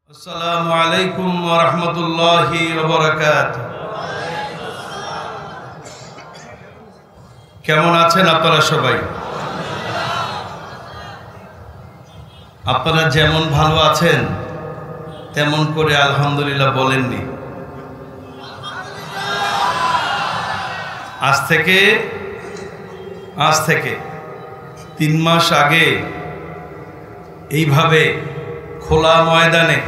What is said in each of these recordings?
আসসালামু আলাইকুম ওয়া রাহমাতুল্লাহি ওয়া বারাকাতুহু। কেমন আছেন আপনারা সবাই? আপনারা যেমন ভালো আছেন তেমন করে আলহামদুলিল্লাহ বলেননি। আজ থেকে 3 মাস আগে এইভাবে খোলা ময়দানে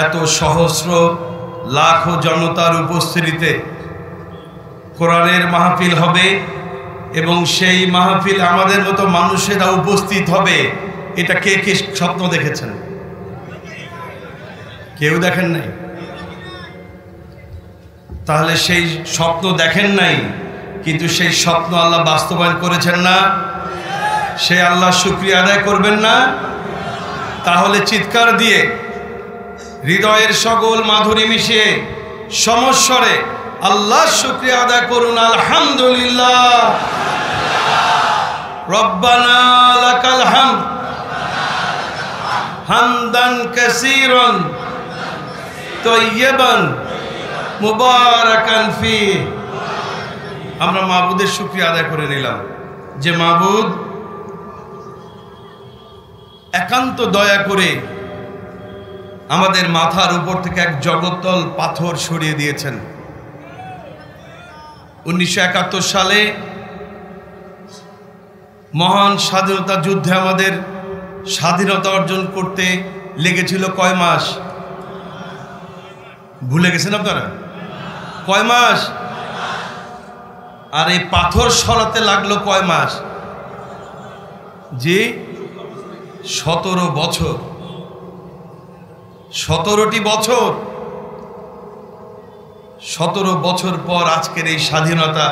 এত সহস্র লাখো জনতার উপস্থিতিতে কোরআনের মাহফিল হবে এবং সেই মাহফিল আমাদের মতো মানুষেরা উপস্থিত হবে, এটা কে কে স্বপ্ন দেখেছেন? কেউ দেখেন নাই? তাহলে সেই স্বপ্ন দেখেন নাই, কিন্তু সেই স্বপ্ন আল্লাহ বাস্তবায়ন করেছেন না? সে আল্লাহ শুকরিয়া আদায় করবেন না? তাহলে চিৎকার দিয়ে হৃদয়ের সকল মাধুরী মিশিয়ে সমস্বরে আল্লাহ শুকরিয়া আদায় করুন। আলহামদুলিল্লাহ, রব্বানা লাকাল হামদ হামদান কাসীরান তাইয়্যিবান মুবারাকান ফীহি। আমরা মাবুদের শুকরিয়া আদায় করে নিলাম যে মাবুদ একান্ত দয়া করে আমাদের মাথার উপর থেকে এক জগত্তল পাথর সরিয়ে দিয়েছেন। 1971 সালে মহান স্বাধীনতা যুদ্ধে আমাদের স্বাধীনতা অর্জন করতে লেগেছিল কয় মাস? ভুলে গেছেন আপনারা? কয় মাস? আর এই পাথর সরাতে লাগলো কয় মাস? জি, 17 বছর। 17টি বছর। 17 বছর পর আজকের এই স্বাধীনতা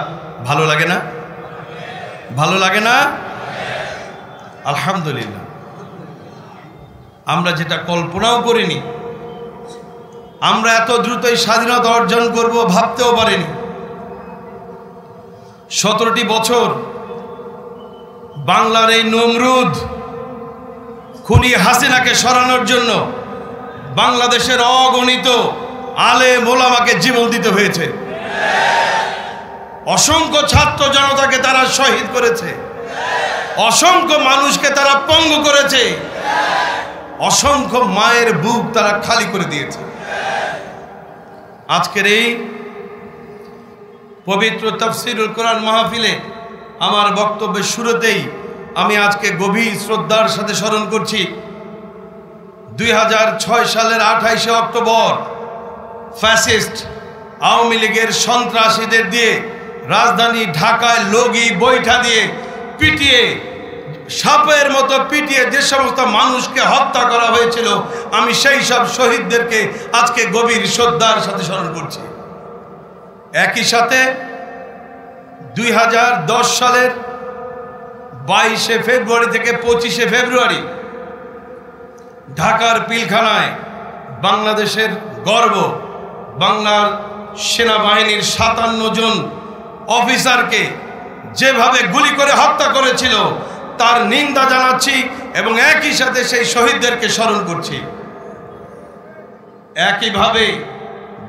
ভালো লাগে না? ভালো লাগে না? আলহামদুলিল্লাহ। আমরা যেটা কল্পনাও করিনি, আমরা এত দ্রুত এই স্বাধীনতা অর্জন করব ভাবতেও পারিনি। 17টি বছর বাংলার এই নমরুদ খুনি হাসিনাকে সরানোর জন্য বাংলাদেশের অগণিত আলেম ওলামাকে জীবন দিতে হয়েছে। অসংখ্য ছাত্র জনতাকে তারা শহীদ করেছে, অসংখ্য মানুষকে তারা পঙ্গু করেছে, অসংখ্য মায়ের বুক তারা খালি করে দিয়েছে। আজকের এই পবিত্র তাফসীরুল কোরআন মাহফিলে আমার বক্তব্যের শুরুতেই আমি আজকে গভীর শ্রদ্ধার সাথে স্মরণ করছি 2006 সালের 28শে অক্টোবর ফ্যাসিস্ট আওয়ামী লীগের সন্ত্রাসীদের দিয়ে রাজধানী ঢাকায় লগি বৈঠা দিয়ে পিটিয়ে, সাপের মতো পিটিয়ে যে সমস্ত মানুষকে হত্যা করা হয়েছিল, আমি সেই সব শহীদদেরকে আজকে গভীর শ্রদ্ধার সাথে স্মরণ করছি। একই সাথে 2010 সালের 22শে ফেব্রুয়ারি থেকে 25শে ফেব্রুয়ারি ঢাকার পিলখানায় বাংলাদেশের গর্ব, বাংলার সেনাবাহিনীর 57 জন অফিসারকে যেভাবে গুলি করে হত্যা করেছিল তার নিন্দা জানাচ্ছি এবং একই সাথে সেই শহীদদেরকে স্মরণ করছি। একইভাবে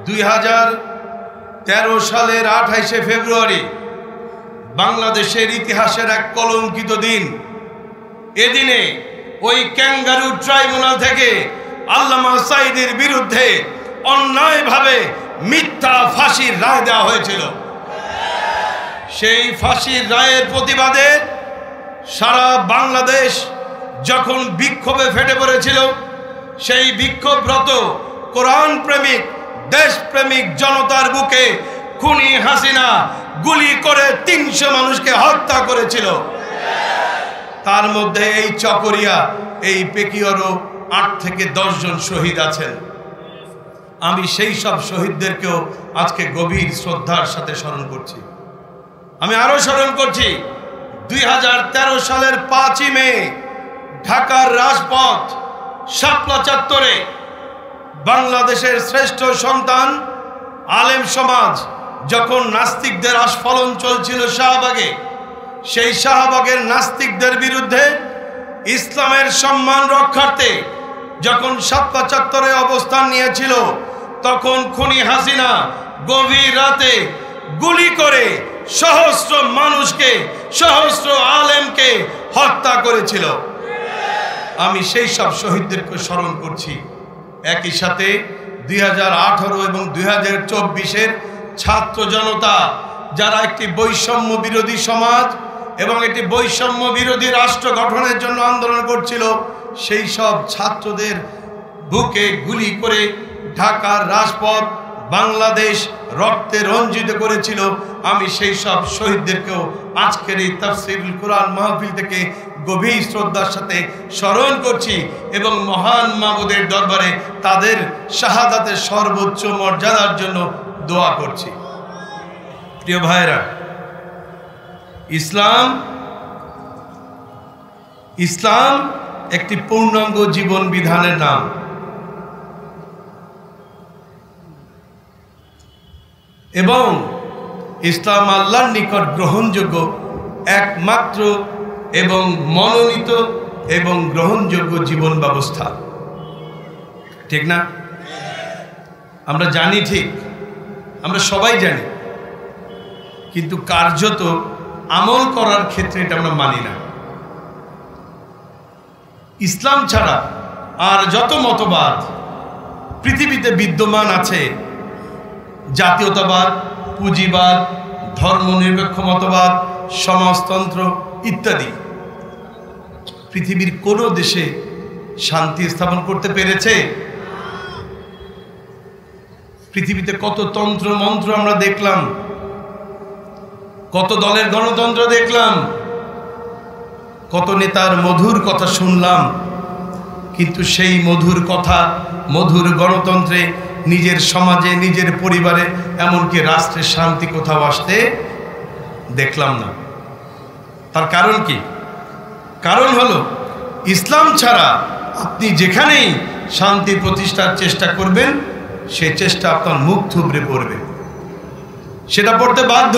2013 সালের 28শে ফেব্রুয়ারি বাংলাদেশের ইতিহাসের এক কলঙ্কিত দিন। এদিনে ওই ক্যাঙ্গারু ট্রাইব্যুনাল থেকে আল্লামা সাঈদীর বিরুদ্ধে অন্যায়ভাবে মিথ্যা ফাঁসির রায় দেওয়া হয়েছিল। সেই ফাঁসির রায়ের প্রতিবাদে সারা বাংলাদেশ যখন বিক্ষোভে ফেটে পড়েছিল, সেই বিক্ষোভরত কোরআন প্রেমিক, দেশপ্রেমিক জনতার বুকে খুনি হাসিনা গুলি করে 300 মানুষকে হত্যা করেছিল। তার মধ্যে এই চকরিয়া, এই পেকিয়ারও 8 থেকে 10 জন শহীদ আছেন। আমি সেই সব শহীদদেরকেও আজকে গভীর শ্রদ্ধার সাথে স্মরণ করছি। আমি আরো স্মরণ করছি 2013 সালের 5ই মে ঢাকার রাজপথ শাপলা চত্বরে বাংলাদেশের শ্রেষ্ঠ সন্তান আলেম সমাজ যখন নাস্তিকদের আস্ফালন চলছিল শাহবাগে, সেই শাহবাগের নাস্তিকদের বিরুদ্ধে ইসলামের সম্মান রক্ষার্থে যখন শাপলা চত্বরে অবস্থান নিয়েছিল, তখন খুনি হাসিনা গভীর রাতে গুলি করে সহস্র মানুষকে, সহস্র আলেমকে হত্যা করেছিল। আমি সেই সব শহীদদেরকে স্মরণ করছি। একই সাথে 2018 এবং 2024-এর ছাত্র জনতা যারা একটি বৈষম্য বিরোধী সমাজ এবং একটি বৈষম্য বিরোধী রাষ্ট্র গঠনের জন্য আন্দোলন করছিল, সেই সব ছাত্রদের বুকে গুলি করে ঢাকার রাজপথ বাংলাদেশ রক্তে রঞ্জিত করেছিল। আমি সেই সব শহীদদেরকেও আজকের এই তাফসীরুল কোরআন মাহফিল থেকে গভীর শ্রদ্ধার সাথে স্মরণ করছি এবং মহান মাবুদের দরবারে তাদের শাহাদাতের সর্বোচ্চ মর্যাদার জন্য দোয়া করছি। প্রিয় ভাইরা, ইসলাম একটি পূর্ণাঙ্গ জীবন বিধানের নাম। এবং ইসলাম আল্লাহর নিকট গ্রহণযোগ্য একমাত্র এবং মনোনীত এবং গ্রহণযোগ্য জীবন ব্যবস্থা। ঠিক না? আমরা জানি, ঠিক, আমরা সবাই জানি, কিন্তু কার্যত আমল করার ক্ষেত্রে এটা আমরা মানি না। ইসলাম ছাড়া আর যত মতবাদ পৃথিবীতে বিদ্যমান আছে, জাতীয়তাবাদ, পুঁজিবাদ, ধর্মনিরপেক্ষ মতবাদ, সমাজতন্ত্র ইত্যাদি, পৃথিবীর কোনো দেশে শান্তি স্থাপন করতে পেরেছে? পৃথিবীতে কত তন্ত্র মন্ত্র আমরা দেখলাম, কত দলের গণতন্ত্র দেখলাম, কত নেতার মধুর কথা শুনলাম, কিন্তু সেই মধুর কথা, মধুর গণতন্ত্রে নিজের সমাজে, নিজের পরিবারে, এমনকি রাষ্ট্রের শান্তি কোথাও আসতে দেখলাম না। তার কারণ কি? কারণ হলো ইসলাম ছাড়া আপনি যেখানেই শান্তি প্রতিষ্ঠার চেষ্টা করবেন, সেই চেষ্টা আপনার মুখ থুবড়ে পড়বে, সেটা পড়তে বাধ্য।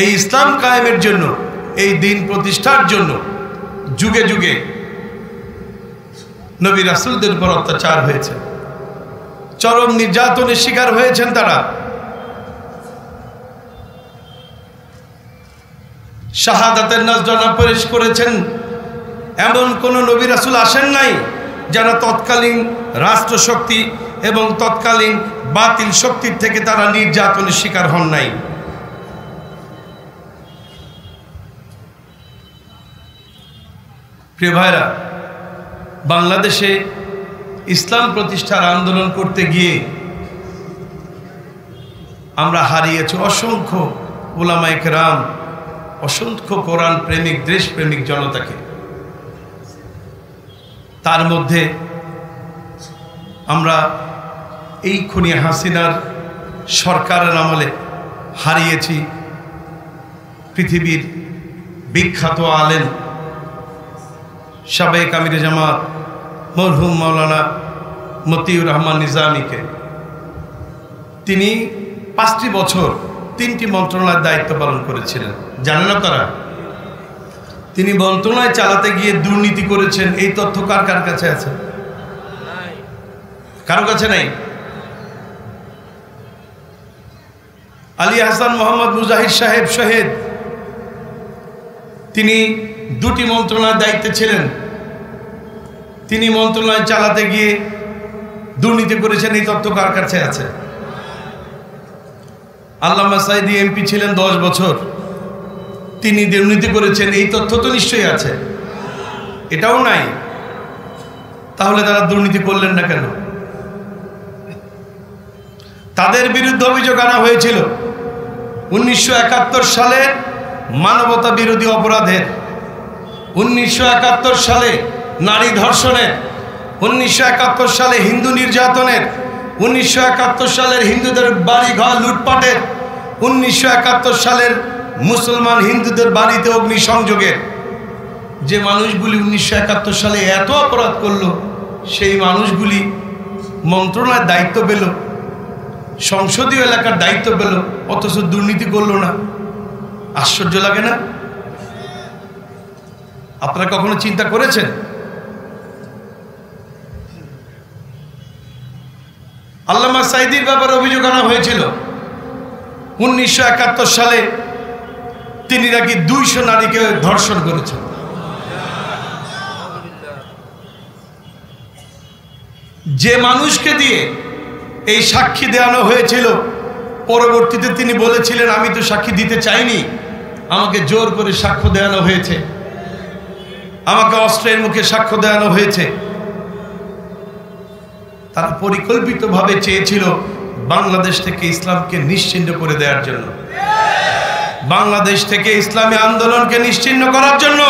এই ইসলাম কায়েমের জন্য, এই দিন প্রতিষ্ঠার জন্য যুগে যুগে নবী রাসূলদের উপর অত্যাচার হয়েছে, চরম নির্যাতনের শিকার হয়েছেন তারা। শাহাদাতের নজরানা পেশ করেছেন এমন কোন নবী রাসূল আসেন নাই যারা তৎকালীন রাষ্ট্রশক্তি এবং তৎকালীন বাতিল শক্তির থেকে তারা নির্যাতনের শিকার হন নাই। প্রিয় ভাইরা, বাংলাদেশে ইসলাম প্রতিষ্ঠার আন্দোলন করতে গিয়ে আমরা হারিয়েছি অসংখ্য উলামায়ে কেরাম, অসংখ্য কোরআন প্রেমিক, দেশপ্রেমিক জনতাকে। তার মধ্যে আমরা এই খুনি হাসিনার সরকারের আমলে হারিয়েছি পৃথিবীর বিখ্যাত আলেম সাবেক আমিরে জামাত মরহুম মাওলানা মতিউর রহমান নিজামীকে। তিনি 5টি বছর 3টি মন্ত্রণালয়ের দায়িত্ব পালন করেছিলেন। জানেন আপনারা? তিনি মন্ত্রণালয় চালাতে গিয়ে দুর্নীতি করেছেন, এই তথ্য কার কার কাছে আছে? কারো কাছে নাই? আলী হাসান মোহাম্মদ মুজাহিদ সাহেব শহীদ, তিনি 2টি মন্ত্রণালয়ের দায়িত্বে ছিলেন। তিনি মন্ত্রণালয় চালাতে গিয়ে দুর্নীতি করেছেন, এই তথ্য কার কাছে আছে? আল্লামা সাঈদী এমপি ছিলেন 10 বছর, তিনি দুর্নীতি করেছেন, এই তথ্য তো নিশ্চয়ই আছে। এটাও নাই, তাহলে তারা দুর্নীতি করলেন না কেন? তাদের বিরুদ্ধে অভিযোগ আনা হয়েছিল 1971 সালের মানবতা বিরোধী অপরাধের, 1971 সালে নারী ধর্ষণের, 1971 সালে হিন্দু নির্যাতনের, 1971 সালের হিন্দুদের বাড়িঘর লুটপাটের, 1971 সালের মুসলমান হিন্দুদের বাড়িতে অগ্নিসংযোগের। যে মানুষগুলি 1971 সালে এত অপরাধ করলো, সেই মানুষগুলি মন্ত্রণালয়ের দায়িত্ব পেল, সংসদীয় এলাকার দায়িত্ব পেল, অথচ দুর্নীতি করলো না। আশ্চর্য লাগে না? আপনারা কখনো চিন্তা করেছেন? আল্লামা সাঈদীর ব্যাপারে অভিযোগ আনা হয়েছিল 1971 সালে তিনি নাকি 200 নারীকে ধর্ষণ করেছেন। যে মানুষকে দিয়ে এই সাক্ষী দেওয়ানো হয়েছিল, পরবর্তীতে তিনি বলেছিলেন আমি তো সাক্ষী দিতে চাইনি, আমাকে জোর করে সাক্ষ্য দেওয়ানো হয়েছে, আমাকে অস্ত্রের মুখে সাক্ষ্য দেওয়ানো হয়েছে। তারা পরিকল্পিতভাবে চেয়েছিল বাংলাদেশ থেকে ইসলামকে নিশ্চিহ্ন করে দেওয়ার জন্য, বাংলাদেশ থেকে ইসলামী আন্দোলনকে নিশ্চিহ্ন করার জন্য।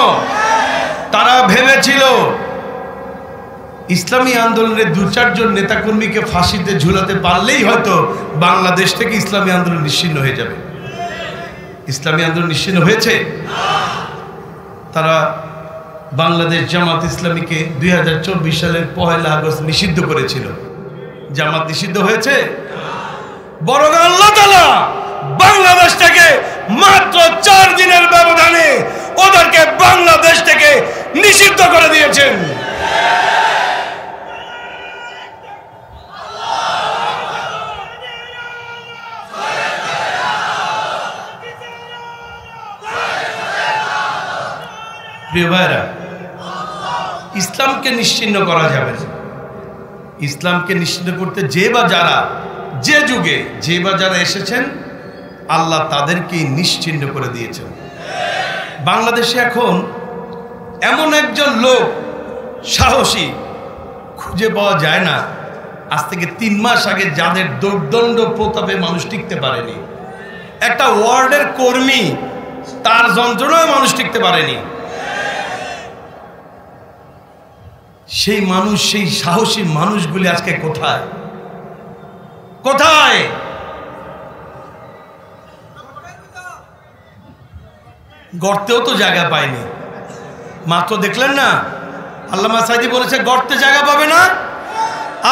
তারা ভেবেছিল ইসলামী আন্দোলনের 2-4 জন নেতাকর্মীকে ফাঁসিতে ঝুলাতে পারলেই হয়তো বাংলাদেশ থেকে ইসলামী আন্দোলন নিশ্চিহ্ন হয়ে যাবে। ইসলামী আন্দোলন নিশ্চিহ্ন হয়েছে? তারা বাংলাদেশ জামাত ইসলামীকে 2024 সালের 1 আগস্ট নিষিদ্ধ করেছিল। জামাত নিষিদ্ধ হয়েছে? বরং আল্লাহ তাআলা বাংলাদেশ থেকে মাত্র 4 দিনের ব্যবধানে ওদেরকে বাংলাদেশ থেকে নিষিদ্ধ করে দিয়েছেন। প্রিয় ভাইরা, ইসলামকে নিশ্চিহ্ন করা যাবে না। ইসলামকে নিশ্চিহ্ন করতে যে বা যারা, যে যুগে যে বা যারা এসেছেন, আল্লাহ তাদেরকেই নিশ্চিহ্ন করে দিয়েছেন। বাংলাদেশে এখন এমন একজন লোক সাহসী খুঁজে পাওয়া যায় না। আজ থেকে 3 মাস আগে যাদের দুর্দণ্ড প্রতাপে মানুষ টিকতে পারেনি, একটা ওয়ার্ডের কর্মী, তার যন্ত্রণায় মানুষ টিকতে পারেনি। সেই মানুষ, সেই সাহসী মানুষগুলি আজকে কোথায়? কোথায়? গর্তেও তো জায়গা পায়নি। মাত্র দেখলেন না, আল্লামা সাঈদী বলেছে গর্তে জায়গা পাবে না।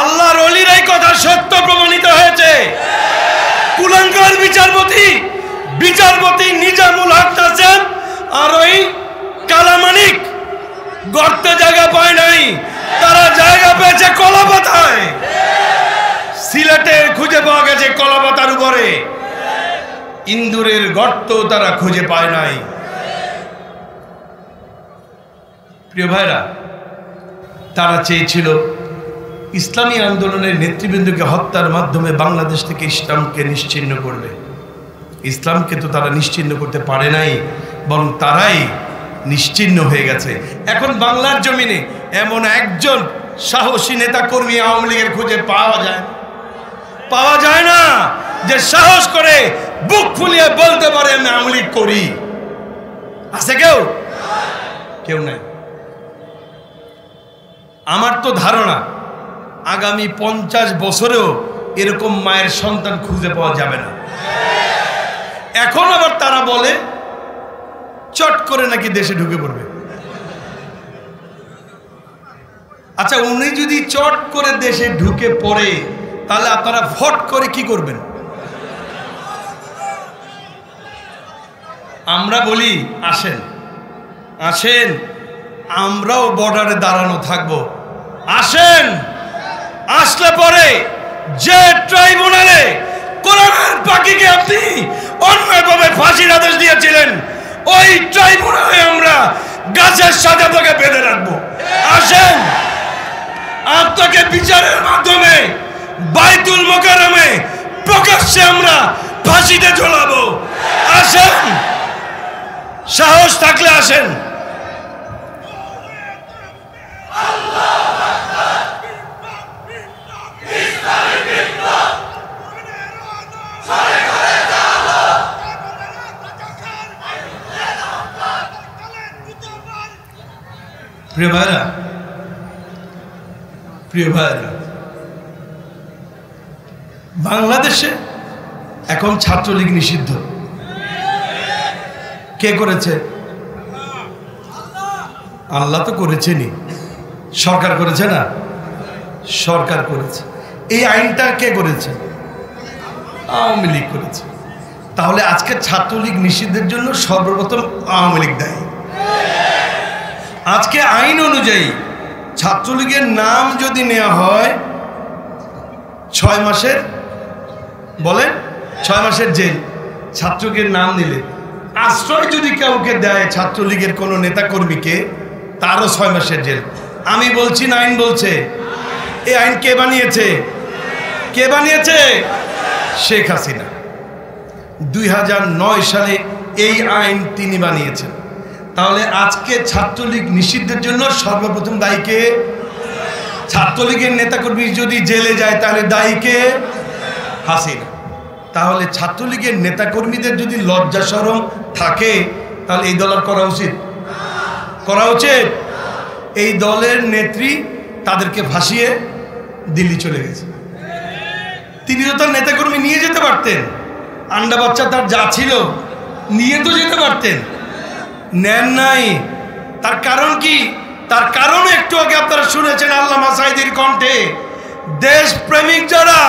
আল্লাহর ওলির এই কথা সত্য প্রমাণিত হয়েছে। কুলাঙ্গার বিচারপতি নিজামুল হক নাসেম আর ওই কালামানিক গর্তে জায়গা পায় নাই, তারা জায়গা পেয়েছে কলাপাতায়। সিলেটে খুঁজে পাওয়া গেছে কলাপাতার উপরে, ইন্দুরের গর্ত তারা খুঁজে পায় নাই। প্রিয় ভাইরা, তারা চেয়েছিল ইসলামী আন্দোলনের নেতৃবৃন্দকে হত্যার মাধ্যমে বাংলাদেশ থেকে ইসলামকে নিশ্চিহ্ন করবে। ইসলামকে তো তারা নিশ্চিহ্ন করতে পারে নাই, বরং তারাই নিশ্চিহ্ন হয়ে গেছে। এখন বাংলার জমিনে এমন একজন সাহসী নেতা কর্মী আওয়ামী লীগের খুঁজে পাওয়া যায় না যে সাহস করে বুক ফুলিয়ে বলতে পারে আমি আওয়ামী লীগ করি। আছে কেউ নাই। আমার তো ধারণা আগামী 50 বছরেও এরকম মায়ের সন্তান খুঁজে পাওয়া যাবে না। এখন আবার তারা বলে চট করে নাকি দেশে ঢুকে পড়বে। আচ্ছা, উনি যদি চট করে দেশে ঢুকে পড়ে, তাহলে আপনারা ফট করে কি করবেন? আমরা বলি আসেন আমরাও বর্ডারে দাঁড়ানো থাকবো। আসলে পরে যে ট্রাইব্যুনালে কোরআনের পাখিকে আপনি অন্যায়ভাবে ফাঁসির আদেশ দিয়েছিলেন, ওই ট্রাইব্যুনালে আমরা গাছের সাথে আপনাকে বেঁধে রাখবো। আসেন, আপনাকে বিচারের মাধ্যমে বাইতুল মোকাররমে প্রকাশ্যে আমরা ফাঁসিতে ঝোলাবো। আসেন, সাহস থাকলে আসেন। প্রিয় ভাইরা, বাংলাদেশে এখন ছাত্রলীগ নিষিদ্ধ। কে করেছে? আল্লাহ তো করেছেনই। সরকার করেছে না? সরকার করেছে। এই আইনটা কে করেছে? আওয়ামী লীগ করেছে। তাহলে আজকে ছাত্রলীগ নিষিদ্ধের জন্য সর্বপ্রথম আওয়ামী লীগ দায়ী। আজকে আইন অনুযায়ী ছাত্রলীগের নাম যদি নেওয়া হয় 6 মাসের, বলেন 6 মাসের জেল। ছাত্রলীগের নাম নিলে আশ্রয় যদি কাউকে দেয় ছাত্রলীগের কোনো নেতাকর্মীকে, তারও 6 মাসের জেল। আমি বলছি না, আইন বলছে। এই আইন কে বানিয়েছে? কে বানিয়েছে? শেখ হাসিনা। 2009 সালে এই আইন তিনি বানিয়েছেন। তাহলে আজকে ছাত্রলীগ নিষিদ্ধের জন্য সর্বপ্রথম দায়ী কে? ছাত্রলীগের নেতাকর্মী যদি জেলে যায় তাহলে দায়ী কে? হাসিনা। তাহলে ছাত্রলীগের নেতাকর্মীদের যদি লজ্জা শরম থাকে তাহলে এই দল আর করা উচিত? করা উচিত? এই দলের নেত্রী তাদেরকে ফাঁসিয়ে দিল্লি চলে গেছে। তিনি তো তার নেতাকর্মী নিয়ে যেতে পারতেন, আন্ডা বাচ্চা তার যা ছিল নিয়ে তো যেতে পারতেন, নেন নাই। তার কারণ কি? তার কারণ একটু আগে আপনারা শুনেছেন আল্লামা সাঈদীর কণ্ঠে, দেশ প্রেমিক যারা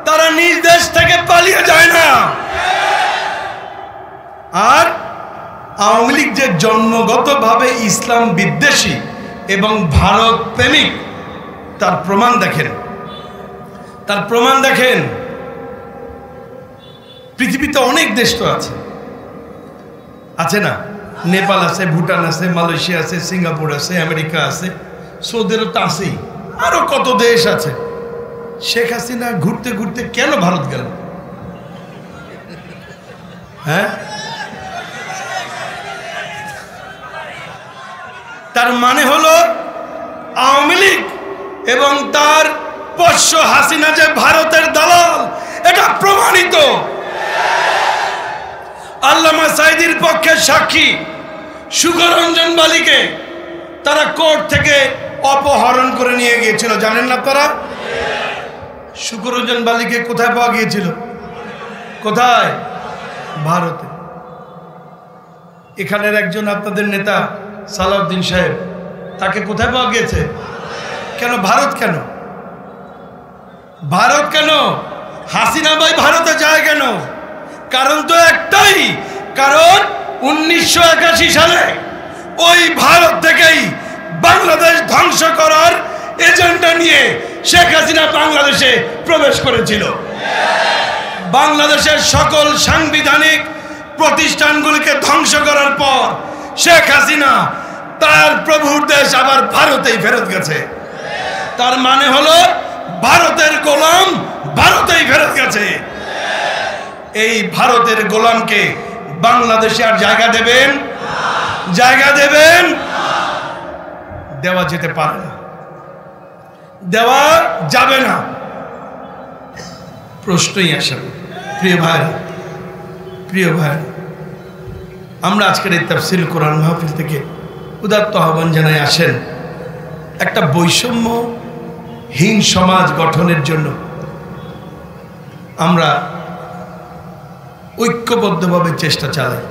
তারা নিজ দেশ থেকে পালিয়ে যায় না। আর আওয়ামী লীগ যে জন্মগতভাবে ইসলাম বিদ্বেষী এবং ভারত প্রেমিক, তার প্রমাণ দেখেন। তার প্রমাণ দেখেন। পৃথিবীতে অনেক দেশ তো আছে না? নেপাল আছে, ভুটান আছে, মালয়েশিয়া আছে, সিঙ্গাপুর আছে, আমেরিকা আছে, সৌদি আরব তো আছেই, আরো কত দেশ আছে। শেখ হাসিনা ঘুরতে ঘুরতে কেন ভারত গেল? হ্যাঁ, তার মানে হলো আওয়ামী লীগ এবং তার পোষ্য হাসিনা যে ভারতের দালাল, এটা প্রমাণিত। আল্লামা সাঈদীর পক্ষে সাক্ষী সুখরঞ্জন বালিকে তারা কোর্ট থেকে অপহরণ করে নিয়ে গিয়েছিল, জানেন না আপনারা? সুখরঞ্জন বালিকে কোথায় পাওয়া গিয়েছিল? কোথায়? ভারতে। এখানের একজন আপনাদের নেতা সালাউদ্দিন সাহেব, তাকে কোথায় পাওয়া গিয়েছে? কেন ভারত? কেন ভারত? কেন হাসিনা ভাই ভারতে যায় কেন? কারণ তো একটাই, কারণ 1981 সালে ওই ভারত থেকেই বাংলাদেশ ধ্বংস করার এজেন্ডা নিয়ে শেখ হাসিনা বাংলাদেশে প্রবেশ করেছিল। বাংলাদেশের সকল সাংবিধানিক প্রতিষ্ঠানগুলিকে ধ্বংস করার পর শেখ হাসিনা তার প্রভুর দেশ আবার ভারতেই ফেরত গেছে। তার মানে হলো ভারতের গোলাম ভারতেই ফেরত গেছে। এই ভারতের গোলামকে বাংলাদেশে আর জায়গা দেবেন? জায়গা দেবেন? দেওয়া যেতে পারে না, দেওয়া যাবে না। প্রশ্নই আসে। প্রিয় ভাই, আমরা আজকের এই তাফসীর কোরআন মাহফিল থেকে উদাত্ত আহ্বান জানাই, আসেন একটা বৈষম্যহীন সমাজ গঠনের জন্য আমরা ঐক্যবদ্ধভাবে চেষ্টা চালাই।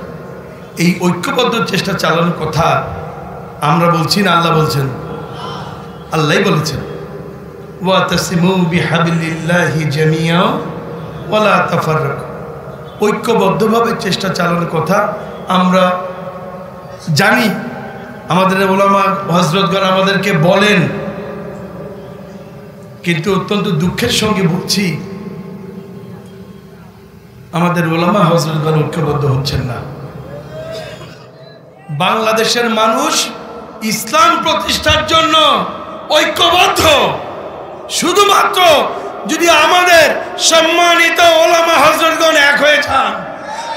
এই ঐক্যবদ্ধ চেষ্টা চালানোর কথা আমরা বলছি না, আল্লাহ বলছেন। আল্লাহই বলেছেন, ওয়াতাসিমু বিহাবিলিল্লাহি জামিআ ওয়ালা তাফাররাকু। ঐক্যবদ্ধভাবে চেষ্টা চালানোর কথা আমরা জানি, আমাদের উলামা হযরতগণ আমাদেরকে বলেন, কিন্তু অত্যন্ত দুঃখের সঙ্গে বলছি আমাদের উলামা হযরতগণ ঐক্যবদ্ধ হচ্ছেন না। বাংলাদেশের মানুষ ইসলাম প্রতিষ্ঠার জন্য ঐক্যবদ্ধ, শুধুমাত্র যদি আমাদের সম্মানিত উলামা হযরতগণ এক হয়ে যান।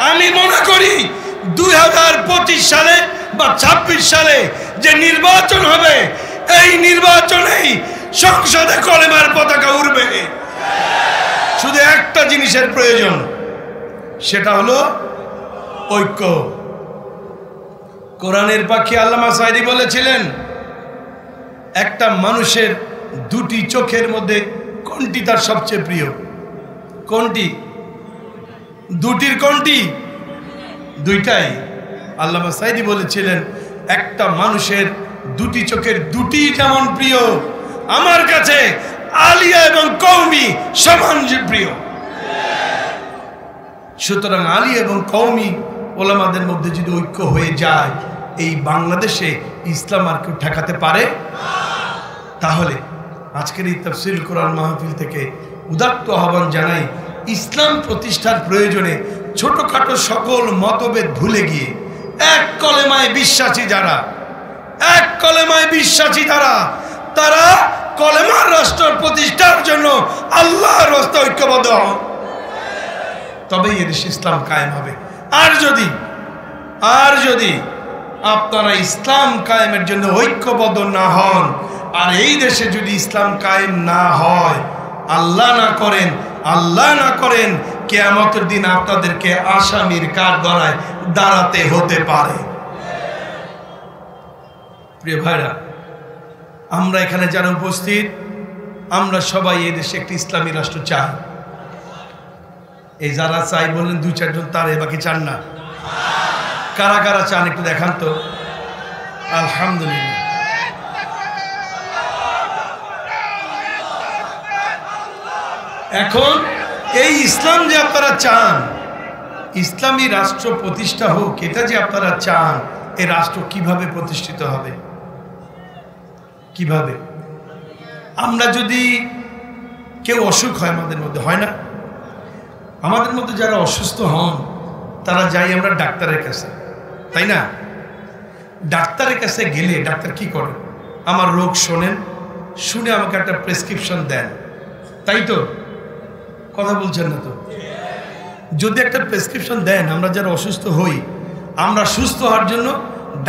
আমি মনে করি 2025 সালে বা 26 সালে যে নির্বাচন হবে, এই নির্বাচনেই সংসদে কলেমার পতাকা উড়বে। শুধু একটা জিনিসের প্রয়োজন, সেটা হলো ঐক্য। কোরআনের পাখি আল্লামা সাঈদী বলেছিলেন, একটা মানুষের দুটি চোখের মধ্যে কোনটি তার সবচেয়ে প্রিয়? কোনটি? দুটির কোনটি? দুইটাই। আল্লামা সাঈদী বলেছিলেন, একটা মানুষের দুটি চোখের দুটি যেমন প্রিয়, আমার কাছে আলিয়া এবং কওমি সমান প্রিয়। সুতরাং আলী এবং কওমি ওলামাদের মধ্যে যদি ঐক্য হয়ে যায়, এই বাংলাদেশে ইসলাম আর কেউ ঠেকাতে পারে? তাহলে আজকের এই তাফসীরুল কোরআন মাহফিল থেকে উদাত্ত আহ্বান জানাই, ইসলাম প্রতিষ্ঠার প্রয়োজনে ছোটখাটো সকল মতভেদ ভুলে গিয়ে এক কলেমায় বিশ্বাসী যারা, এক কলেমায় বিশ্বাসী তারা কলেমার রাষ্ট্র প্রতিষ্ঠার জন্য আল্লাহর রাস্তায় ঐক্যবদ্ধ হন, তবেই এদেশে ইসলাম কায়েম হবে। আর যদি আপনারা ইসলাম কায়েমের জন্য ঐক্যবদ্ধ না হন, আর এই দেশে যদি ইসলাম কায়েম না হয়, আল্লাহ না করেন কিয়ামতের দিন আপনাদেরকে আসামির কাঠগড়ায় দাঁড়াতে হতে পারে। প্রিয় ভাইরা, আমরা এখানে যারা উপস্থিত, আমরা সবাই এই দেশে একটি ইসলামী রাষ্ট্র চাই। এই যারা চাই বললেন 2-4 জন, তার বাকি চান না? কারা কারা চান একটু দেখান তো। আলহামদুলিল্লাহ। এখন এই ইসলাম যে আপনারা চান, ইসলামী রাষ্ট্র প্রতিষ্ঠা হোক, এটা যে আপনারা চান, এই রাষ্ট্র কিভাবে প্রতিষ্ঠিত হবে? কিভাবে? আমরা যদি কেউ অসুখ হয়, আমাদের মধ্যে হয় না, আমাদের মধ্যে যারা অসুস্থ হন তারা যাই আমরা ডাক্তারের কাছে, তাই না? ডাক্তারের কাছে গেলে ডাক্তার কি করে? আমার রোগ শোনেন, শুনে আমাকে একটা প্রেসক্রিপশন দেন, তাই তো? কথা বলছেন না তো? যদি একটা প্রেসক্রিপশন দেন, আমরা যারা অসুস্থ হই, আমরা সুস্থ হওয়ার জন্য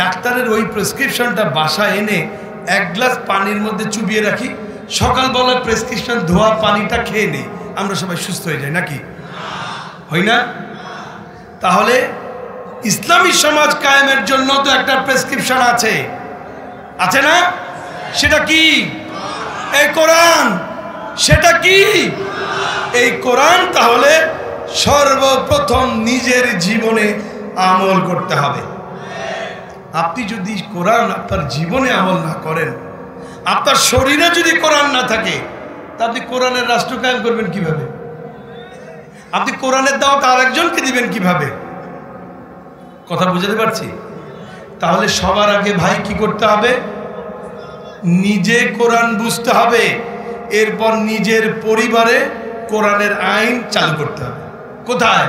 ডাক্তারের ওই প্রেসক্রিপশনটা বাসায় এনে 1 গ্লাস পানির মধ্যে চুবিয়ে রাখি, সকালবেলা প্রেসক্রিপশন ধোয়া পানিটা খেয়ে নেই, আমরা সবাই সুস্থ হয়ে যাই, নাকি হয় না? তাহলে ইসলামী সমাজ কায়েমের জন্য তো একটা প্রেসক্রিপশন আছে না? সেটা কি? এই কোরআন। সেটা কি? এই কোরআন। তাহলে সর্বপ্রথম নিজের জীবনে আমল করতে হবে। আপনি যদি কোরআন আপনার জীবনে আমল না করেন, আপনার শরীরে যদি কোরআন না থাকে, তা আপনি কোরআনের রাষ্ট্র কায়েম করবেন কিভাবে? আপনি কোরআনের দাওয়াত আরেকজনকে দিবেন কিভাবে? কথা বুঝাতে পারছি? তাহলে সবার আগে ভাই কি করতে হবে? নিজে কোরআন বুঝতে হবে, এরপর নিজের পরিবারে কোরআনের আইন চালু করতে হবে। কোথায়?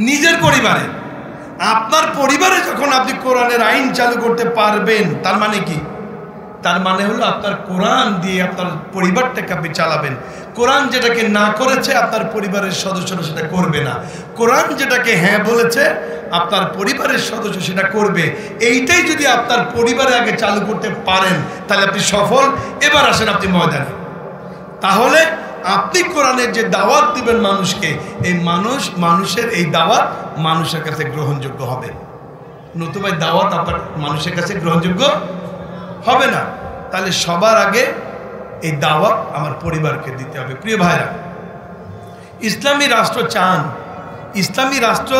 নিজের পরিবারে। আপনার পরিবারে যখন আপনি কোরআনের আইন চালু করতে পারবেন, তার মানে কি? তার মানে হলো আপনার কোরআন দিয়ে আপনার পরিবারটাকে আপনি চালাবেন। কোরআন যেটাকে না করেছে, আপনার পরিবারের সদস্যরা সেটা করবে না। কোরআন যেটাকে হ্যাঁ বলেছে, আপনার পরিবারের সদস্য সেটা করবে। এইটাই যদি আপনার পরিবারে আগে চালু করতে পারেন, তাহলে আপনি সফল। এবার আসেন আপনি ময়দানে। তাহলে আপনি কোরআনের যে দাওয়াত দিবেন মানুষকে, এই মানুষের এই দাওয়াত মানুষের কাছে গ্রহণযোগ্য হবে। নতুবা দাওয়াত আপনার মানুষের কাছে গ্রহণযোগ্য হবে না। তাহলে সবার আগে এই দাওয়াত আমার পরিবারকে দিতে হবে। প্রিয় ভাইরা, ইসলামী রাষ্ট্র চান। ইসলামী রাষ্ট্র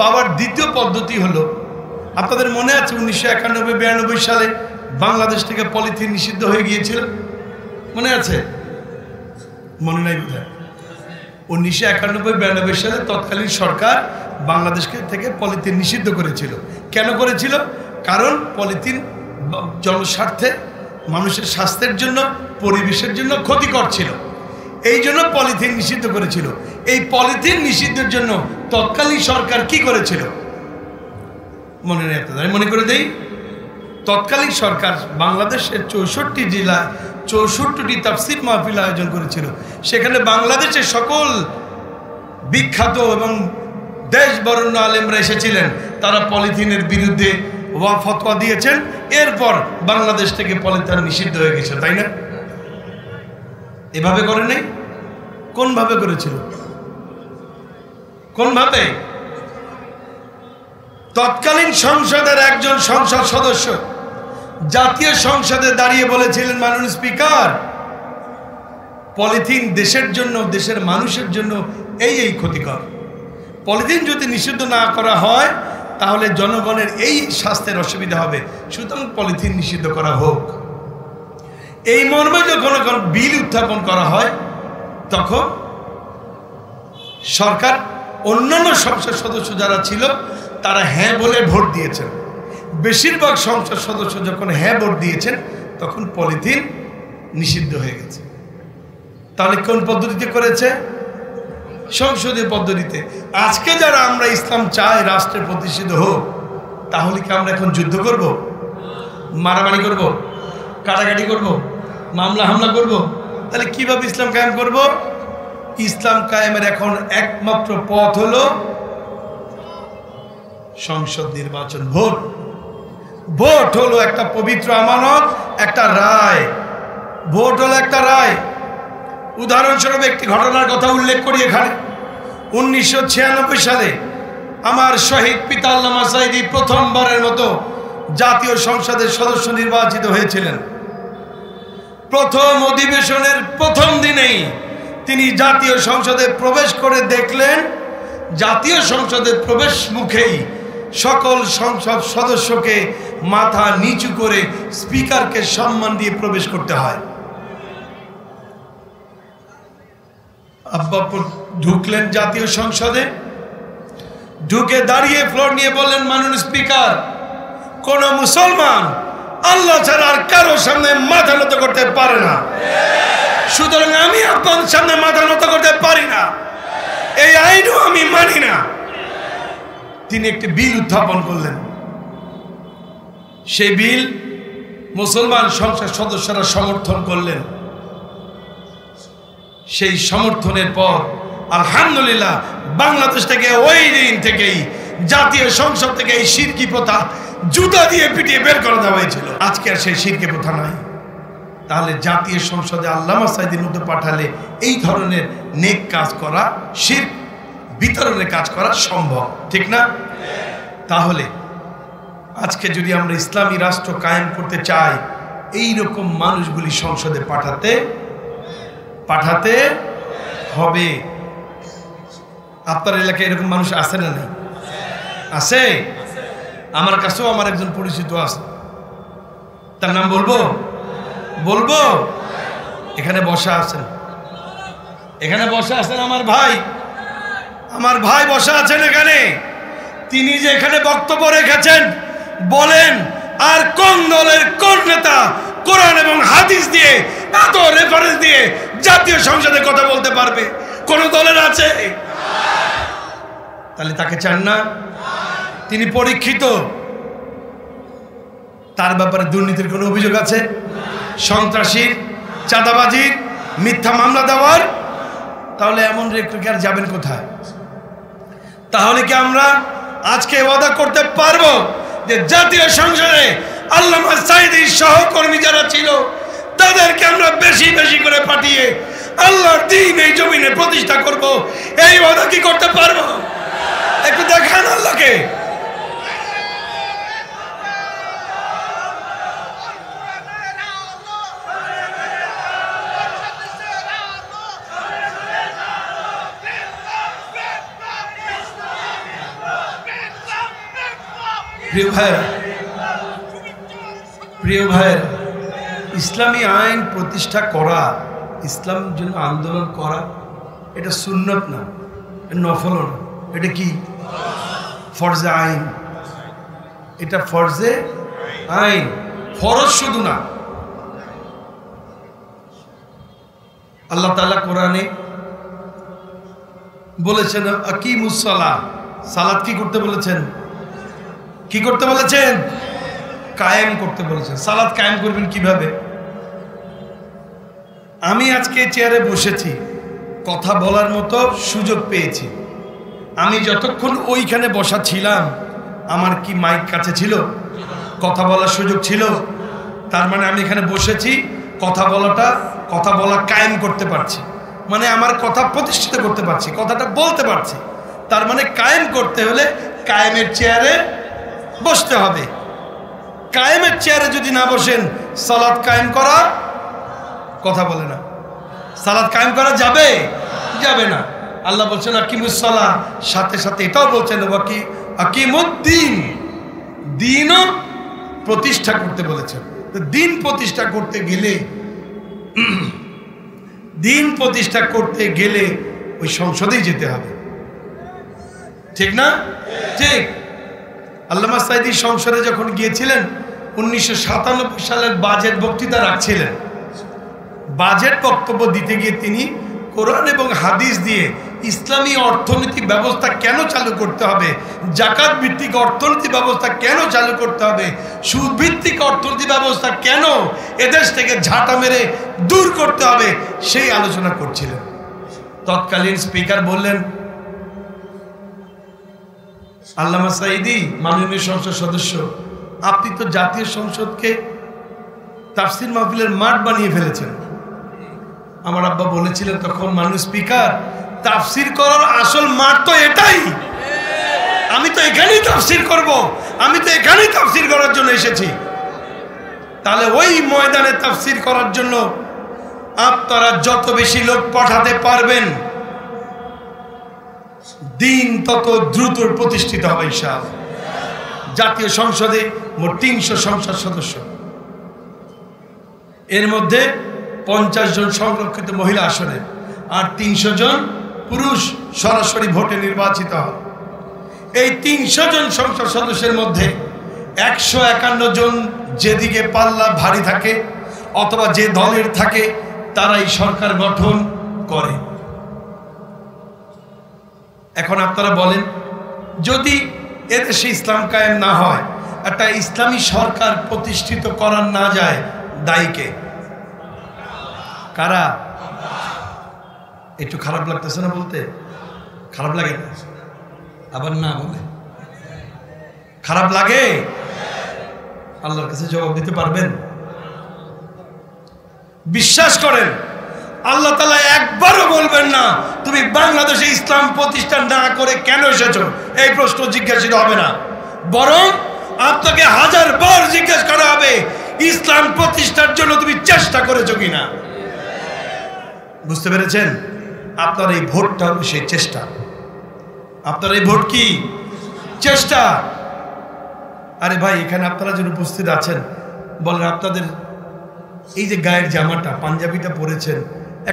পাওয়ার দ্বিতীয় পদ্ধতি হলো, আপনাদের মনে আছে 1991-92 সালে বাংলাদেশ থেকে পলিথিন নিষিদ্ধ হয়ে গিয়েছিল? মনে আছে? মনে নাই বোধহয়। 1991-92 সালে তৎকালীন সরকার বাংলাদেশকে থেকে পলিথিন নিষিদ্ধ করেছিল। কেন করেছিল? কারণ পলিথিন জনস্বার্থে, মানুষের স্বাস্থ্যের জন্য, পরিবেশের জন্য ক্ষতিকর ছিল। এই জন্য পলিথিন নিষিদ্ধ করেছিল। এই পলিথিন নিষিদ্ধের জন্য তৎকালীন সরকার কি করেছিল? মনে নেই আপনাদের, মনে করে দেই। তৎকালীন সরকার বাংলাদেশের 64 জেলায় 64টি তাফসীর মাহফিল আয়োজন করেছিল। সেখানে বাংলাদেশের সকল বিখ্যাত এবং দেশ বরেণ্য আলেমরা এসেছিলেন। তারা পলিথিনের বিরুদ্ধে ফতোয়া দিয়েছেন। এরপর বাংলাদেশ থেকে পলিথিন নিষিদ্ধ হয়ে গেছে, তাই না? এভাবে করে নেই? কোনভাবে করেছিল? কোনভাবে? তৎকালীন সংসদের একজন সংসদ সদস্য জাতীয় সংসদে দাঁড়িয়ে বলেছিলেন, মাননীয় স্পিকার, পলিথিন দেশের জন্য, দেশের মানুষের জন্য এই ক্ষতিকর। পলিথিন যদি নিষিদ্ধ না করা হয়, তাহলে জনগণের এই স্বাস্থ্যের অসুবিধা হবে। সুতরাং পলিথিন নিষিদ্ধ করা হোক। এই মর্মে যখন বিল উত্থাপন করা হয়, তখন সরকার অন্যান্য সংসদ সদস্য যারা ছিল, তারা হ্যাঁ বলে ভোট দিয়েছেন। বেশিরভাগ সংসদ সদস্য যখন হ্যাঁ ভোট দিয়েছেন তখন পলিথিন নিষিদ্ধ হয়ে গেছে। তাহলে কোন পদ্ধতিতে করেছে? সংসদীয় পদ্ধতিতে। আজকে যারা আমরা ইসলাম চাই রাষ্ট্রে প্রতিষ্ঠিত হোক, তাহলে কি আমরা এখন যুদ্ধ করব, মারামারি করব, কাটাকাটি করব, মামলা হামলা করব? তাহলে কিভাবে ইসলাম কায়েম করব? ইসলাম কায়েমের এখন একমাত্র পথ হলো সংসদ নির্বাচন, ভোট। ভোট হলো একটা পবিত্র আমানত, একটা রায়। ভোট হলো একটা রায়। উদাহরণস্বরূপ একটি ঘটনার কথা উল্লেখ করি এখানে। 1996 সালে আমার শহীদ পিতা আল্লামা সাঈদী প্রথমবারের মতো জাতীয় সংসদের সদস্য নির্বাচিত হয়েছিলেন। প্রথম অধিবেশনের প্রথম দিনেই তিনি জাতীয় সংসদে প্রবেশ করে দেখলেন, জাতীয় সংসদের প্রবেশ মুখেই সকল সংসদ সদস্যকে মাথা নিচু করে স্পিকারকে সম্মান দিয়ে প্রবেশ করতে হয়। আব্বা ঢুকলেন জাতীয় সংসদে, ঢুকে দাঁড়িয়ে ফ্লোর নিয়ে বললেন, মাননীয় স্পিকার, কোন মুসলমান আল্লাহ ছাড়া আর কারোর সামনে মাথা নত করতে পারে না, সুতরাং আমি আপনার সামনে মাথা নত করতে পারি না, এই আইনও আমি মানি না। তিনি একটি বিল উত্থাপন করলেন। সেই বিল মুসলমান সংসদ সদস্যরা সমর্থন করলেন। সেই সমর্থনের পর আলহামদুলিল্লাহ বাংলাদেশ থেকে ওই দিন থেকেই জাতীয় সংসদ থেকে এই শিরকি প্রথা জুতা দিয়ে পিটিয়ে বের করে দেওয়া হয়েছিল। আজকে আর সেই শিরকি প্রথা নাই। তাহলে জাতীয় সংসদে আল্লামা সাঈদীর মতো পাঠালে এই ধরনের নেক কাজ করা, শিরক বিতরণের কাজ করা সম্ভব, ঠিক না? তাহলে আজকে যদি আমরা ইসলামী রাষ্ট্র কায়েম করতে চাই, এই রকম মানুষগুলি সংসদে পাঠাতে হবে। আপনার এলাকায় এরকম মানুষ আছে না? নাই? আছে। আমার কাছেও আমার একজন পরিচিত আছে। তার নাম বলবো? এখানে বসা আছেন, আমার ভাই বসা আছেন এখানে। তিনি যে এখানে বক্তব্য রেখেছেন, বলেন আর কোন দলের কোন নেতা কোরআন এবং হাদিস দিয়ে এত রেফারেন্স দিয়ে জাতীয় সংসদে কথা বলতে পারবে? কোন দলের আছে? তাহলে তাকে চান না? তিনি পরীক্ষিত। তার ব্যাপারে দুর্নীতির কোনো অভিযোগ আছে? সন্ত্রাসীর, চাঁদাবাজির, মিথ্যা মামলা দেওয়ার? তাহলে এমন রেখে আর যাবেন কোথায়? তাহলে কি আমরা আজকে ওয়াদা করতে পারবো যে জাতীয় সংসদে আল্লামা সাঈদীর সহকর্মী যারা ছিল তাদেরকে আমরা বেশি বেশি করে পাঠিয়ে আল্লাহর দ্বীন এই জমিনে প্রতিষ্ঠা করব? এই ওয়াদা কি করতে পারবো? একটু দেখান আল্লাহকে। প্রিয় ভাইয়েরা, ইসলামী আইন প্রতিষ্ঠা করা, ইসলামের জন্য আন্দোলন করা, এটা সুন্নত না, নফল না, এটা কি? ফরজে আইন। এটা ফরজে আইন, ফরজ শুধু না। আল্লাহ তাআলা কোরআনে বলেছেন আকিমুস সালাহ, সালাত কি করতে বলেছেন? কি করতে বলেছেন? কায়েম করতে বলেছেন। সালাত কায়েম করবেন কিভাবে? আমি আজকে চেয়ারে বসেছি, কথা বলার মতো সুযোগ পেয়েছি। আমি যতক্ষণ ওইখানে বসা ছিলাম, আমার কি মাইক কাছে ছিল? কথা বলার সুযোগ ছিল? তার মানে আমি এখানে বসেছি, কথা বলা কায়েম করতে পারছি, মানে আমার কথা প্রতিষ্ঠিত করতে পারছি, কথাটা বলতে পারছি। তার মানে কায়েম করতে হলে কায়েমের চেয়ারে বসতে হবে। কায়েমের চেয়ারে যদি না বসেন, সালাত কায়েম করা, কথা বলে না, সালাত কায়েম করা যাবে না। আল্লাহ বলছেন আকিমুস সালাহ, সাথে সাথে এটাও বলছেন আকিমুদ্দিন, দিনও প্রতিষ্ঠা করতে বলেছেন। দিন প্রতিষ্ঠা করতে গেলে ওই সংসদেই যেতে হবে, ঠিক না? ঠিক। আল্লামা সাঈদী সংসদে যখন গিয়েছিলেন 1997 সালের বাজেট বক্তৃতা রাখছিলেন। বাজেট বক্তব্য দিতে গিয়ে তিনি কোরআন এবং হাদিস দিয়ে ইসলামী অর্থনীতি ব্যবস্থা কেন চালু করতে হবে, জাকাত ভিত্তিক অর্থনীতি ব্যবস্থা কেন চালু করতে হবে, সুদ ভিত্তিক অর্থনীতি ব্যবস্থা কেন এদেশ থেকে ঝাঁটা মেরে দূর করতে হবে, সেই আলোচনা করছিলেন। তৎকালীন স্পিকার বললেন, আল্লামা সাঈদী মাননীয় সংসদ সদস্য, আপনি তো জাতীয় সংসদকে তাফসির মাহফিলের মাঠ বানিয়ে ফেলেছেন। আমার আব্বা বলেছিলেন তখন, মাননীয় স্পিকার, তাফসির করার আসল মাঠ তো এটাই, আমি তো এখানেই তাফসির করব, আমি তো এখানেই তাফসির করার জন্য এসেছি। তাহলে ওই ময়দানে তাফসির করার জন্য আপনারা যত বেশি লোক পাঠাতে পারবেন, দিন তত দ্রুত প্রতিষ্ঠিত হবে ইনশাআল্লাহ। জাতীয় সংসদে মোট 300 সংসদ সদস্য, এর মধ্যে 50 জন সংরক্ষিত মহিলা আসনে আর 300 জন পুরুষ সরাসরি ভোটে নির্বাচিত হন। এই 300 জন সংসদ সদস্যের মধ্যে 151 জন যেদিকে পাল্লা ভারী থাকে অথবা যে দলের থাকে তারাই সরকার গঠন করে। এখন আপনারা বলেন, যদি এদেশে ইসলাম কায়েম না হয়, একটা ইসলামী সরকার প্রতিষ্ঠিত করার না যায়, দায়ীকে? কারা? একটু খারাপ লাগতেছে না বলতে? খারাপ লাগে না? আবার না বলে খারাপ লাগে? আল্লাহর কাছে জবাব দিতে পারবেন? বিশ্বাস করেন, আল্লাহ তাআলা একবারও বলবেন না তুমি বাংলাদেশে ইসলাম প্রতিষ্ঠা না করে কেন এসেছো, এই প্রশ্ন জিজ্ঞাসিত হবে না। বরং আপনাকে 1000 বার জিজ্ঞেস করা হবে ইসলাম প্রতিষ্ঠার জন্য তুমি চেষ্টা করেছো কিনা। বুঝতে পেরেছেন? আপনার এই ভোটটা হলো সেই চেষ্টা। আপনার এই ভোট কি? চেষ্টা। আরে ভাই, এখানে আপনারা যারা উপস্থিত আছেন, বলেন আপনাদের এই যে গায়ের জামাটা, পাঞ্জাবিটা পরেছেন,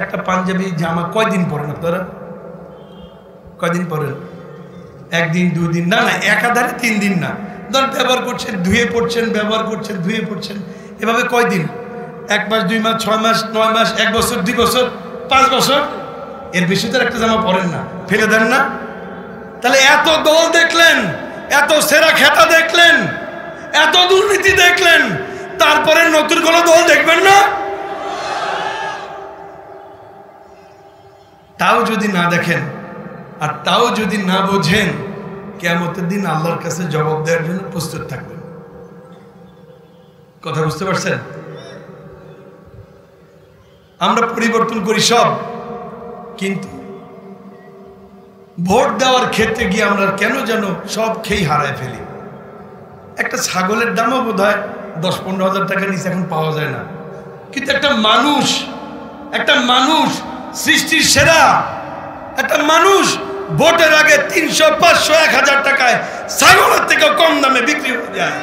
একটা পাঞ্জাবি জামা কয়দিন পরেন আপনারা? কয়দিন পরেন? একদিন, 2 দিন? না না, একাধারে 3 দিন না। ধর ব্যবহার করছেন, ধুয়ে পড়ছেন, ব্যবহার করছেন, ধুয়ে পড়ছেন, এভাবে কয়দিন? 1 মাস, 2 মাস, 6 মাস, 9 মাস, 1 বছর, 2 বছর, 5 বছর, এর বেশি তো একটা জামা পরেন না, ফেলে দেন না? তাহলে এত দল দেখলেন, এত সেরা খেতা দেখলেন, এত দুর্নীতি দেখলেন, তারপরে নতুন কোন দল দেখবেন না? তাও যদি না দেখেন আর তাও যদি না বোঝেন, কিয়ামতের দিন আল্লাহর কাছে জবাব দেওয়ার জন্য প্রস্তুত থাকবেন। কথা বুঝতে পারছেন? আমরা পরিবর্তন করি সব, কিন্তু ভোট দেওয়ার ক্ষেত্রে গিয়ে আমরা কেন যেন সব খেয়ে হারায় ফেলি। একটা ছাগলের দামও বোধ হয় 10-15 হাজার টাকা নিচে এখন পাওয়া যায় না, কিন্তু একটা মানুষ সৃষ্টির সেরা একটা মানুষ ভোটের আগে 300, 500, 1000 টাকায় ছাগলের থেকে কম দামে বিক্রি হয়ে যায়।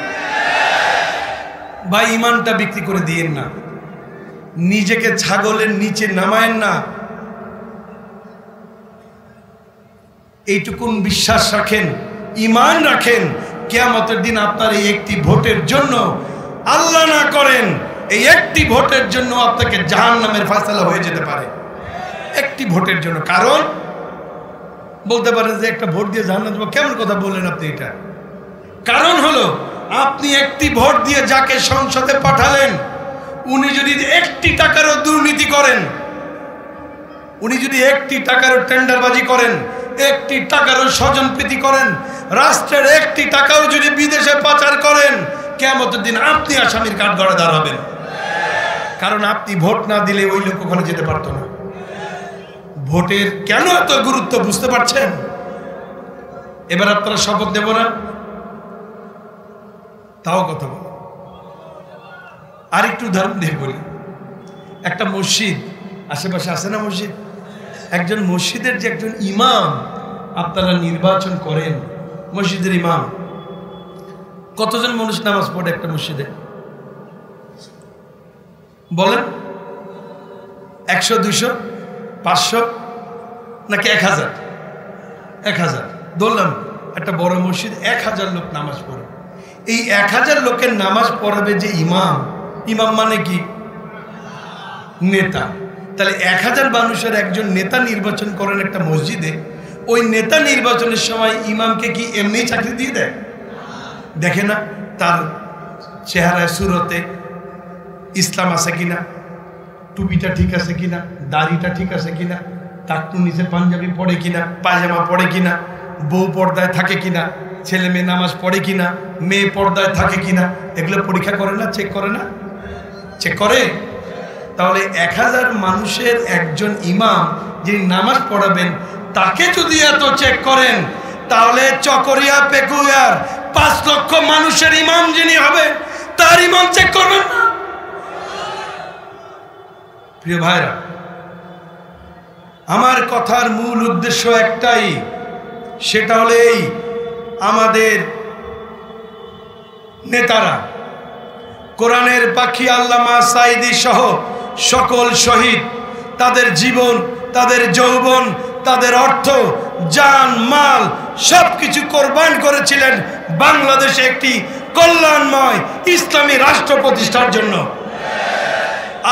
ভাই, ইমানটা বিক্রি করে দিয়েন না, নিজেকে ছাগলের নিচে নামায়েন না। এইটুকুন বিশ্বাস রাখেন, ইমান রাখেন, কিয়ামতের দিন আপনার এই একটি ভোটের জন্য, আল্লাহ না করেন, এই একটি ভোটের জন্য আপনাকে জাহান্নামের ফায়সালা হয়ে যেতে পারে। একটি ভোটের জন্য। কারণ বলতে পারেন যে একটা ভোট দিয়ে জাহান্নামে যাব, কেমন কথা বললেন আপনি এটা? কারণ হলো, আপনি একটি ভোট দিয়ে যাকে সংসদে পাঠালেন, উনি যদি 1টি টাকারও দুর্নীতি করেন, উনি যদি 1টি টাকারও টেন্ডারবাজি করেন, 1টি টাকারও স্বজনপ্রীতি করেন, রাষ্ট্রের 1টি টাকাও যদি বিদেশে পাচার করেন, কিয়ামতের দিন আপনি আসামির কাঠগড়ায় দাঁড়াবেন। কারণ আপনি ভোট না দিলে ওই লোক ওখানে যেতে পারতো না। ভোটের কেন এত গুরুত্ব বুঝতে পারছেন? এবার আপনারা শপথ দেব না? তাও কথা বল। আরেকটু উদাহরণ দিয়ে বলি। একটা মসজিদ, আশেপাশে আছে না মসজিদ? একজন মসজিদের যে একজন ইমাম আপনারা নির্বাচন করেন, মসজিদের ইমাম, কতজন মানুষ নামাজ পড়ে একটা মসজিদে? বলেন, 100, 200, 500 নাকি 1000? 1000 ধরলাম, একটা বড় মসজিদ 1000 লোক নামাজ পড়ে। এই 1000 লোকের নামাজ পড়াবে যে ইমাম, ইমাম মানে কি? নেতা। তাহলে 1000 মানুষের একজন নেতা নির্বাচন করেন একটা মসজিদে, ওই নেতা নির্বাচনের সময় ইমামকে কি এমনি চাকরি দিয়ে দেয়? দেখে না তার চেহারায় সুরতে ইসলাম আছে কিনা, টুপিটা ঠিক আছে কিনা, দাড়িটা ঠিক আছে কিনা, টাকটু নিচে পাঞ্জাবি পড়ে কিনা, পায়জামা পড়ে কিনা, বউ পর্দায় থাকে কিনা, ছেলে মেয়ে নামাজ পড়ে কিনা, মেয়ে পর্দায় থাকে কিনা, এগুলো পরীক্ষা করে না, চেক করে না? চেক করে। তাহলে 1000 মানুষের একজন ইমাম যিনি নামাজ পড়াবেন, তাকে যদি এত চেক করেন, তাহলে চকরিয়া পেকুয়ার 5 লক্ষ মানুষের ইমাম যিনি হবে, তার ইমাম চেক করবেন না? প্রিয় ভাইরা, আমার কথার মূল উদ্দেশ্য একটাই, সেটা হলো এই, আমাদের নেতারা, কোরআনের পাখি আল্লামা সাঈদী সহ সকল শহীদ তাদের জীবন, তাদের যৌবন, তাদের অর্থ, জান, মাল সবকিছু কোরবান করেছিলেন বাংলাদেশে একটি কল্যাণময় ইসলামী রাষ্ট্র প্রতিষ্ঠার জন্য।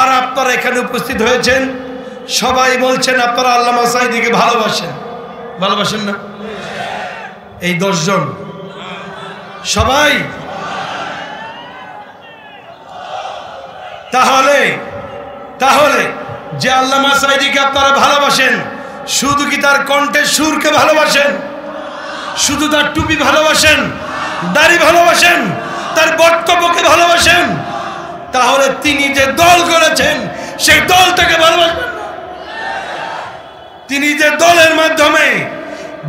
আর আপনারা এখানে উপস্থিত হয়েছেন, সবাই বলছেন আপনারা আল্লামা সাঈদীকে ভালোবাসেন। ভালোবাসেন না? এই 10 জন সবাই। তাহলে যে আল্লামা সাঈদীকে আপনারা ভালোবাসেন, শুধু কি তার কণ্ঠের সুরকে ভালোবাসেন? শুধু তার টুপি ভালোবাসেন, দাড়ি ভালোবাসেন, তার বক্তব্যকে ভালোবাসেন? তাহলে তিনি যে দল করেছেন সেই দলটাকে ভালোবাসবেন না? তিনি যে দলের মাধ্যমে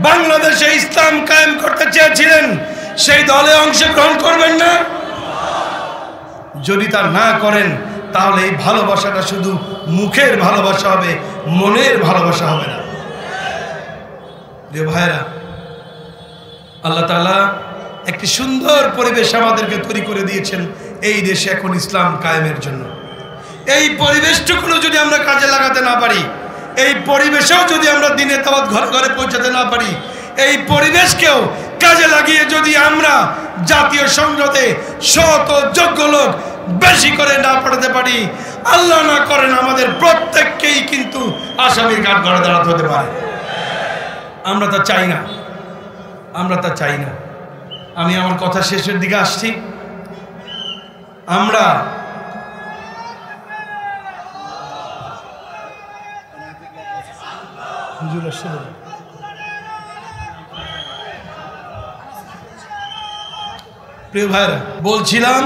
বাংলাদেশে ইসলাম কায়েম করতে চেয়েছিলেন, সেই দলে অংশগ্রহণ করবেন না? যদি তা না করেন, তাহলে এই ভালোবাসাটা শুধু মুখের ভালোবাসা হবে, মনের ভালোবাসা হবে না। যে ভাইরা, আল্লাহ তাআলা একটি সুন্দর পরিবেশ আমাদেরকে তৈরি করে দিয়েছেন এই দেশে এখন ইসলাম কায়েমের জন্য। এই পরিবেশটুকু যদি আমরা কাজে লাগাতে না পারি, এই পরিবেশেও যদি আমরা দিনের দাওয়াত ঘরে ঘরে পৌঁছাতে না পারি, এই পরিবেশকেও কাজে লাগিয়ে যদি আমরা জাতীয় সংসদে শত যোগ্য লোক বেশি করে না পাঠাতে পারি, আল্লাহ না করেন আমাদের প্রত্যেককেই কিন্তু আসামির কাঠ গড়ে দাঁড়াতে হতে পারে। আমরা তা চাই না, আমরা তা চাই না। আমি আমার কথা শেষের দিকে আসছি। আমরা প্রিয় ভাইরা, বলছিলাম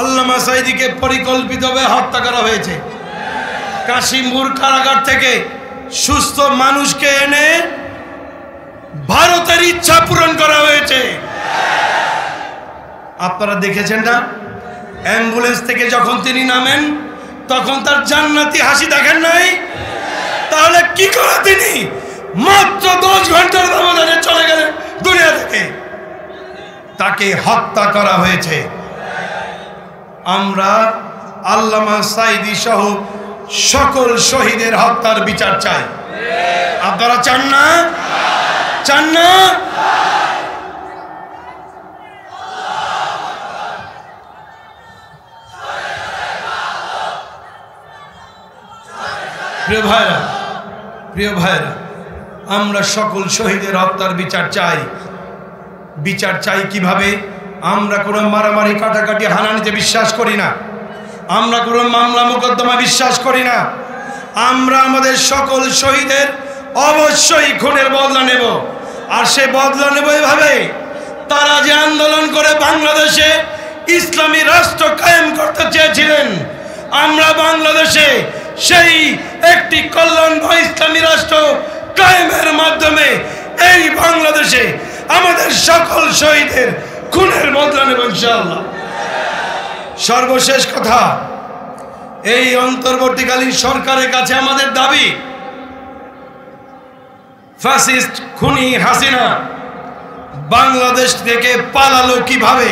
আল্লামা সাঈদীকে পরিকল্পিতভাবে হত্যা করা হয়েছে। কাশিমপুর কারাগার থেকে সুস্থ মানুষকে এনে ভারতের ইচ্ছা পূরণ করা হয়েছে। আপনারা দেখেছেন না, অ্যাম্বুলেন্স থেকে যখন তিনি নামেন তখন তার জান্নাতি হাসি দেখেন নাই? তাহলে কি করে তিনি মাত্র 10 ঘন্টার ব্যবধানে চলে গেলেন দুনিয়া থেকে? তাকে হত্যা করা হয়েছে। আমরা আল্লামা সাঈদী সহ সকল শহীদের হত্যার বিচার চাই। আপনারা চান না? চান না? প্রিয় ভাইরা, আমরা সকল শহীদের হত্যার বিচার চাই। বিচার চাই কিভাবে? আমরা কোনো মারামারি, কাটাকাটি, হানাহানিতে বিশ্বাস করি না। আমরা কোনো মামলা মোকদ্দমা বিশ্বাস করি না। আমরা আমাদের সকল শহীদের অবশ্যই খুনের বদলা নেব। আর সে বদলা নেব এভাবে, তারা যে আন্দোলন করে বাংলাদেশে ইসলামী রাষ্ট্র কায়েম করতে চেয়েছিলেন, আমরা বাংলাদেশে সেই একটি কল্যাণময় ইসলামী রাষ্ট্র কায়েমের মাধ্যমে এই বাংলাদেশে আমাদের সকল শহীদের খুনের বদলা নেব ইনশাআল্লাহ। সর্বশেষ কথা, এই অন্তর্বর্তীকালীন সরকারের কাছে আমাদের দাবি, ফ্যাসিস্ট খুনি হাসিনা বাংলাদেশ থেকে পালালো কিভাবে,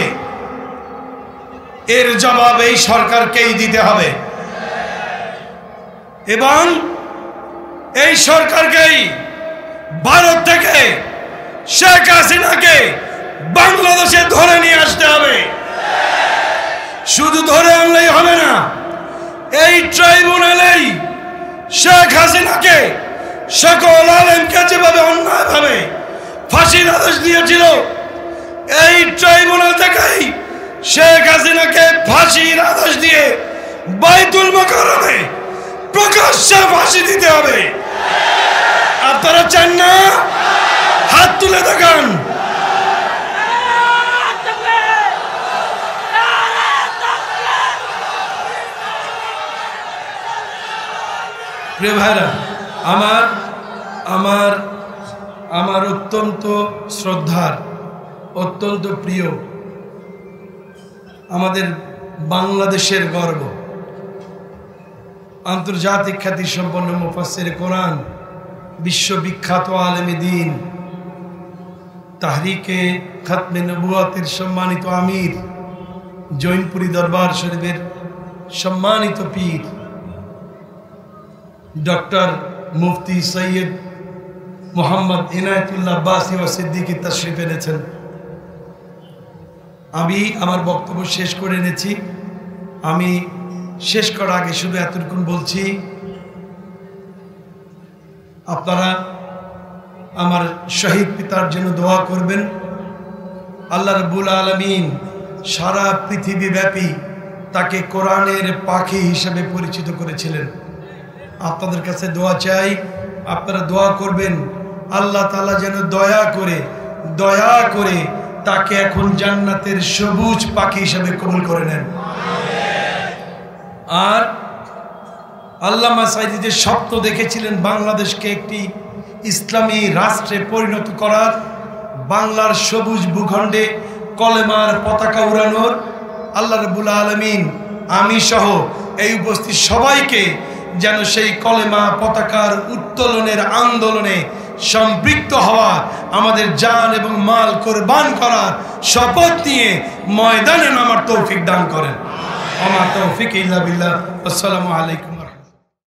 এর জবাব এই সরকারকেই দিতে হবে। এবং এই সরকারকেই ভারত থেকে শেখ হাসিনাকে বাংলাদেশে ধরে নিয়ে আসতে হবে। শুধু ধরে আনলেই হবে না, এই ট্রাইব্যুনালেই শেখ হাসিনাকে সকল আলেমকে যেভাবে অন্যায়ভাবে ফাঁসির আদেশ দিয়েছিল, এই ট্রাইব্যুনাল থেকেই শেখ হাসিনাকে ফাঁসির আদেশ দিয়ে বাইতুল মোকাররমে প্রকাশ্যে ফাঁসি দিতে হবে। আপনারা চান না? হাত তুলে দেখান। প্রিয় ভাইরা, আমার অত্যন্ত শ্রদ্ধার, অত্যন্ত প্রিয়, আমাদের বাংলাদেশের গর্ব, আন্তর্জাতিক খ্যাতি সম্পন্ন মুফাসসির কোরআন, বিশ্ববিখ্যাত আলেমে দ্বীন, তাহরিকে খতমে নবুয়তের সম্মানিত আমির, জৈনপুরী দরবার শরীফের সম্মানিত পীর ডক্টর মুফতি সৈয়দ মোহাম্মদ ইনায়েতুল্লাহ আব্বাসী ওয়া সিদ্দিকী তাশরীফ এনেছেন। আমি আমার বক্তব্য শেষ করে এনেছি। আমি শেষ করার আগে শুধু এতটুকু বলছি, আপনারা আমার শহীদ পিতার জন্য দোয়া করবেন। আল্লাহ রাব্বুল আলামিন সারা পৃথিবীব্যাপী তাকে কোরআনের পাখি হিসেবে পরিচিত করেছিলেন। আপনাদের কাছে দোয়া চাই, আপনারা দোয়া করবেন আল্লাহ তাআলা যেন দয়া করে তাকে এখন জান্নাতের সবুজ পাখি হিসেবে কবুল করে নেন। আর আল্লামা সাঈদী যে স্বপ্ন দেখেছিলেন বাংলাদেশকে একটি ইসলামী রাষ্ট্রে পরিণত করার, বাংলার সবুজ ভূখণ্ডে কলেমার পতাকা উড়ানোর, আল্লাহ রাব্বুল আলামিন আমি সহ এই উপস্থিত সবাইকে যেন সেই কলেমা পতাকার উত্তোলনের আন্দোলনে সম্পৃক্ত হওয়া, আমাদের জান এবং মাল কোরবান করার শপথ নিয়ে ময়দানে নামার তৌফিক দান করেন। আমার তৌফিক ইল্লা বিল্লাহ। আসসালামু আলাইকুম।